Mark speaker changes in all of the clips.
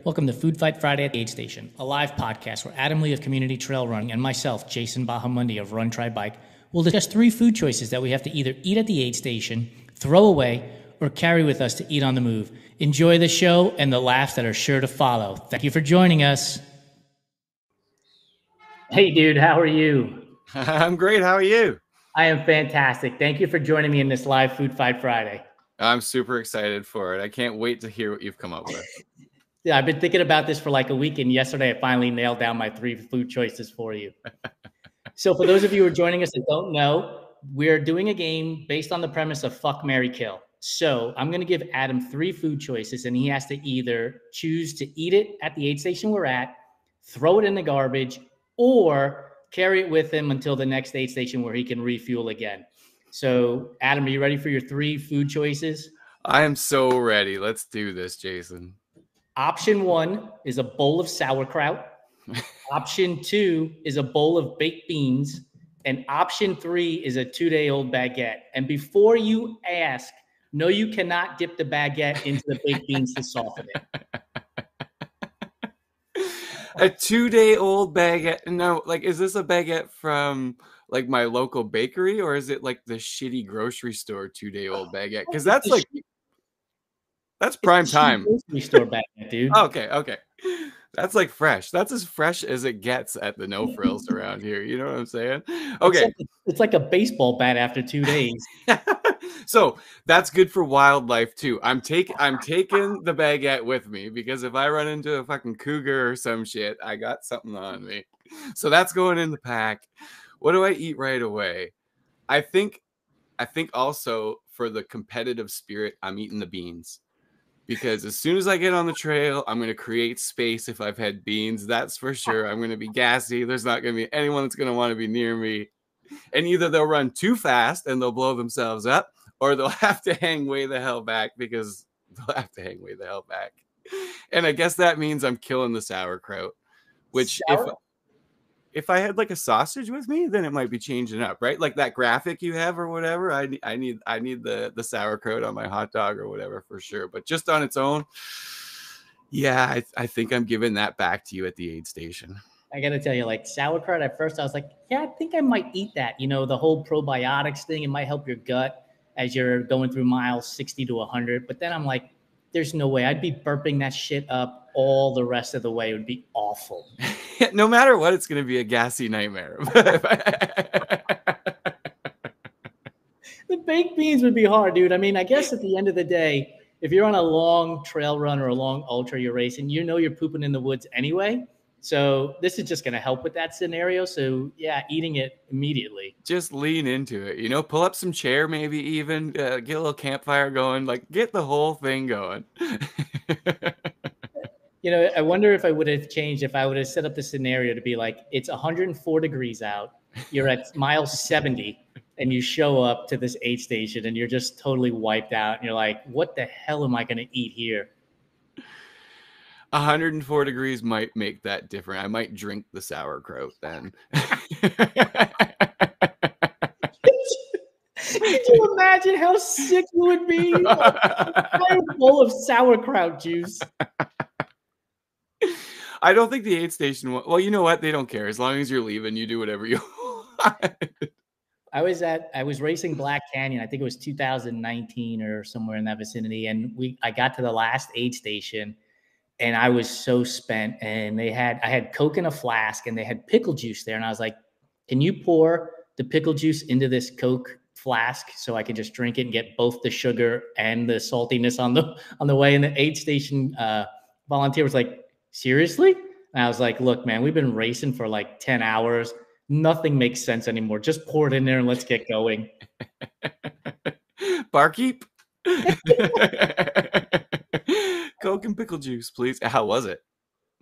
Speaker 1: Welcome to Food Fight Friday at the Aid Station, a live podcast where Adam Lee of Community Trail Running and myself, Jason Bahamundi of Run Try Bike, will discuss 3 food choices that we have to either eat at the aid station, throw away, or carry with us to eat on the move. Enjoy the show and the laughs that are sure to follow. Thank you for joining us. Hey, dude, how are you?
Speaker 2: I'm great. How are you?
Speaker 1: I am fantastic. Thank you for joining me in this live Food Fight Friday.
Speaker 2: I'm super excited for it. I can't wait to hear what you've come up with.
Speaker 1: Yeah, I've been thinking about this for like a week, and yesterday I finally nailed down my 3 food choices for you. So for those of you who are joining us that don't know, we're doing a game based on the premise of fuck, marry, kill. So I'm going to give Adam 3 food choices, and he has to either choose to eat it at the aid station we're at, throw it in the garbage, or carry it with him until the next aid station where he can refuel again. So Adam, are you ready for your 3 food choices?
Speaker 2: I am so ready. Let's do this, Jason.
Speaker 1: Option 1 is a bowl of sauerkraut. Option 2 is a bowl of baked beans. And option 3 is a 2-day-old baguette. And before you ask, no, you cannot dip the baguette into the baked beans to soften it.
Speaker 2: A 2-day-old baguette. No, like, is this a baguette from like my local bakery, or is it like the shitty grocery store 2-day-old baguette? Because that's like, that's prime time.
Speaker 1: Grocery store baguette, dude.
Speaker 2: Okay. That's like fresh. That's as fresh as it gets at the No Frills around here. You know what I'm saying? Okay.
Speaker 1: It's like a baseball bat after 2 days.
Speaker 2: So that's good for wildlife too. I'm taking the baguette with me because if I run into a fucking cougar or some shit, I got something on me. So that's going in the pack. What do I eat right away? I think also for the competitive spirit, I'm eating the beans. Because as soon as I get on the trail, I'm going to create space if I've had beans. That's for sure. I'm going to be gassy. There's not going to be anyone that's going to want to be near me. And either they'll run too fast and they'll blow themselves up, or they'll have to hang way the hell back because they'll have to hang way the hell back. And I guess that means I'm killing the sauerkraut, which if I had like a sausage with me, then it might be changing up, right? Like that graphic you have or whatever. I need the sauerkraut on my hot dog or whatever for sure. But just on its own, yeah, I think I'm giving that back to you at the aid station.
Speaker 1: I got to tell you, like sauerkraut at first, I was like, yeah, I think I might eat that. You know, the whole probiotics thing, it might help your gut as you're going through miles 60 to 100. But then I'm like, there's no way. I'd be burping that shit up all the rest of the way. It would be awful.
Speaker 2: No matter what, it's going to be a gassy nightmare.
Speaker 1: The baked beans would be hard, dude. I mean, I guess at the end of the day, if you're on a long trail run or a long ultra you're racing, you know you're pooping in the woods anyway. So this is just going to help with that scenario. So yeah, eating it immediately.
Speaker 2: Just lean into it, you know, pull up some chair, maybe even get a little campfire going, like get the whole thing going.
Speaker 1: You know, I wonder if I would have changed if I would have set up the scenario to be like, it's 104 degrees out. You're at mile 70 and you show up to this aid station and you're just totally wiped out. And you're like, what the hell am I going to eat here?
Speaker 2: 104 degrees might make that different. I might drink the sauerkraut then.
Speaker 1: Could you imagine how sick you would be? A entire bowl of sauerkraut juice.
Speaker 2: I don't think the aid station. Well, you know what? They don't care. As long as you're leaving, you do whatever you want.
Speaker 1: I was racing Black Canyon. I think it was 2019 or somewhere in that vicinity. And I got to the last aid station and I was so spent. And I had Coke in a flask and they had pickle juice there. And I was like, can you pour the pickle juice into this Coke flask so I can just drink it and get both the sugar and the saltiness on the way? And the aid station volunteer was like, seriously? And I was like, look, man, we've been racing for like 10 hours. Nothing makes sense anymore. Just pour it in there and let's get going.
Speaker 2: Barkeep. Coke and pickle juice, please. How was it?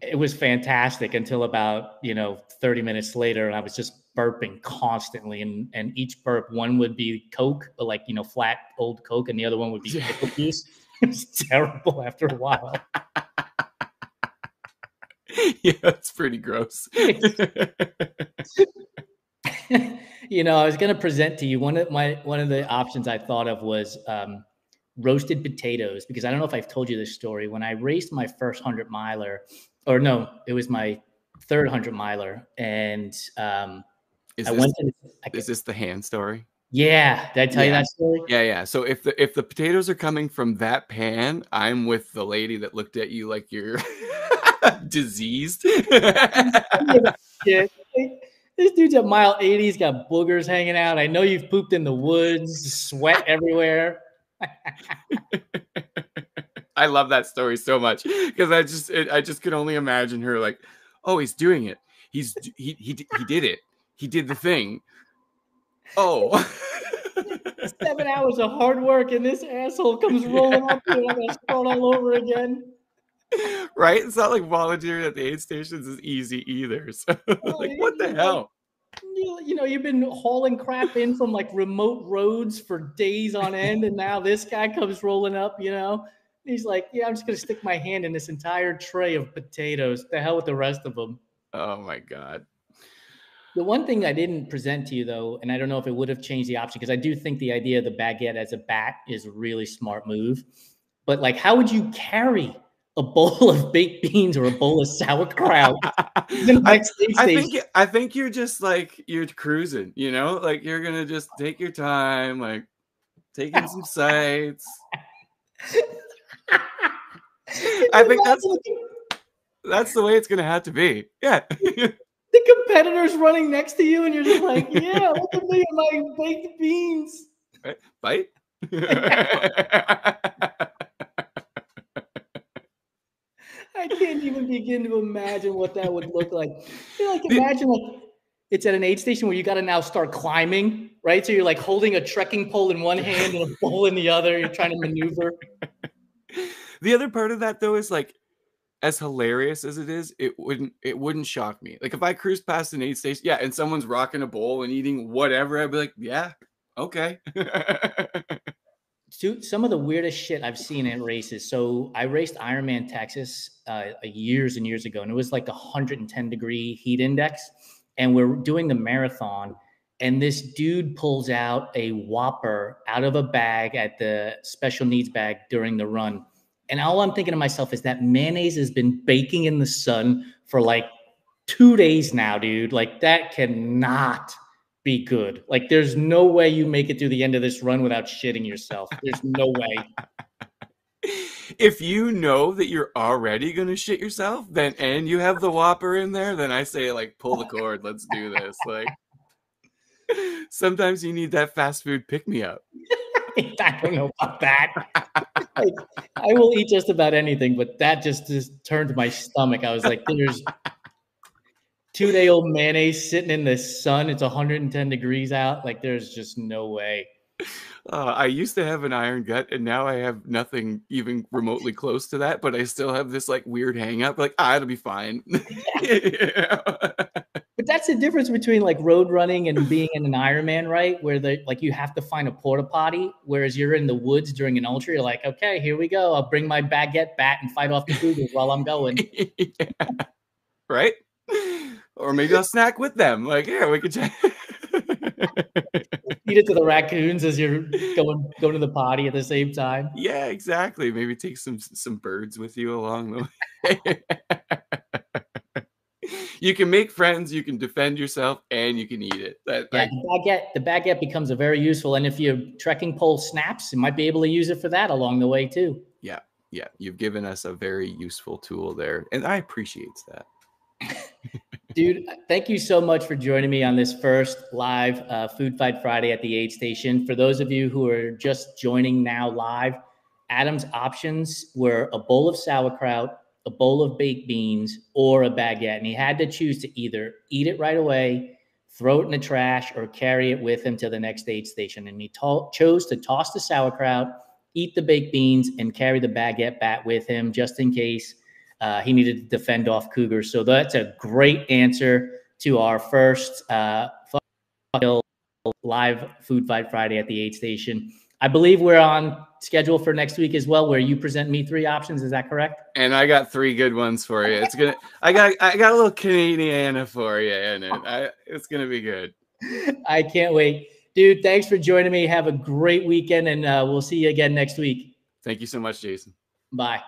Speaker 1: It was fantastic until about, 30 minutes later. And I was just burping constantly. And each burp, one would be Coke, but like, flat old Coke. And the other one would be pickle juice. It was terrible after a while.
Speaker 2: Yeah, it's pretty gross.
Speaker 1: I was going to present to you one of the options I thought of was roasted potatoes, because I don't know if I've told you this story. When I raced my first 100-miler, or no, it was my third 100-miler, and
Speaker 2: Is
Speaker 1: I
Speaker 2: this
Speaker 1: went to.
Speaker 2: is this the hand story?
Speaker 1: Yeah, did I tell you
Speaker 2: Yeah.
Speaker 1: that story?
Speaker 2: Yeah. So if the potatoes are coming from that pan, I'm with the lady that looked at you like you're diseased.
Speaker 1: Shit. This dude's at mile 80. He's got boogers hanging out. I know you've pooped in the woods, sweat everywhere.
Speaker 2: I love that story so much because I just could only imagine her like, oh, he's doing it. He did it. He did the thing. Oh.
Speaker 1: 7 hours of hard work, and this asshole comes rolling up here. I'm gonna start all over again.
Speaker 2: Right? It's not like volunteering at the aid stations is easy either. So, like, what the hell?
Speaker 1: You know, you've been hauling crap in from like remote roads for days on end, and now this guy comes rolling up. You know, he's like, "Yeah, I'm just gonna stick my hand in this entire tray of potatoes. The hell with the rest of them."
Speaker 2: Oh my god.
Speaker 1: The one thing I didn't present to you, though, and I don't know if it would have changed the option, because I do think the idea of the baguette as a bat is a really smart move. But like, how would you carry a bowl of baked beans or a bowl of sauerkraut to the next aid station?
Speaker 2: I think you're just like you're cruising, you know, like you're gonna just take your time, like taking some sights. I think that's the way it's gonna have to be. Yeah.
Speaker 1: The competitor's running next to you, and you're just like, yeah, look at me and my baked beans.
Speaker 2: Bite.
Speaker 1: I can't even begin to imagine what that would look like. You know, like, imagine like it's at an aid station where you got to now start climbing, right? So you're like holding a trekking pole in one hand and a bowl in the other. You're trying to maneuver.
Speaker 2: The other part of that, though, is like, as hilarious as it is, it wouldn't shock me. Like if I cruised past an aid station, yeah, and someone's rocking a bowl and eating whatever, I'd be like, yeah, okay.
Speaker 1: Some of the weirdest shit I've seen in races. So I raced Ironman Texas years and years ago, and it was like 110-degree heat index. And we're doing the marathon, and this dude pulls out a Whopper out of a bag at the special needs bag during the run. And all I'm thinking to myself is that mayonnaise has been baking in the sun for like 2 days now, dude. Like, that cannot be good. Like, there's no way you make it through the end of this run without shitting yourself. There's no way.
Speaker 2: If you know that you're already going to shit yourself, then and you have the Whopper in there, then I say, like, pull the cord. Let's do this. Like, sometimes you need that fast food pick-me-up.
Speaker 1: I don't know about that. Like, I will eat just about anything, but that just turned my stomach. I was like, there's 2-day-old mayonnaise sitting in the sun. It's 110 degrees out. Like, there's just no way.
Speaker 2: I used to have an iron gut, and now I have nothing even remotely close to that, but I still have this like weird hang up. Like, it'll be fine.
Speaker 1: But that's the difference between like road running and being in an Ironman, right? Where like you have to find a porta potty, whereas you're in the woods during an ultra. You're like, okay, here we go. I'll bring my baguette bat and fight off the cougars while I'm going.
Speaker 2: Yeah. Right? Or maybe I'll snack with them. Like, yeah, we could check.
Speaker 1: Feed it to the raccoons as you're going to the potty at the same time.
Speaker 2: Yeah, exactly. Maybe take some birds with you along the way. You can make friends, you can defend yourself, and you can eat it.
Speaker 1: The baguette becomes a very useful. And if your trekking pole snaps, you might be able to use it for that along the way too.
Speaker 2: Yeah. You've given us a very useful tool there, and I appreciate that.
Speaker 1: Dude, thank you so much for joining me on this first live Food Fight Friday at the aid station. For those of you who are just joining now live, Adam's options were a bowl of sauerkraut, a bowl of baked beans, or a baguette. And he had to choose to either eat it right away, throw it in the trash, or carry it with him to the next aid station. And he chose to toss the sauerkraut, eat the baked beans, and carry the baguette bat with him just in case he needed to defend off cougars. So that's a great answer to our first live Food Fight Friday at the aid station. I believe we're on schedule for next week as well, where you present me 3 options. Is that correct?
Speaker 2: And I got 3 good ones for you. I got a little Canadiana for you in it. It's gonna be good.
Speaker 1: I can't wait. Dude, thanks for joining me. Have a great weekend, and we'll see you again next week.
Speaker 2: Thank you so much, Jason.
Speaker 1: Bye.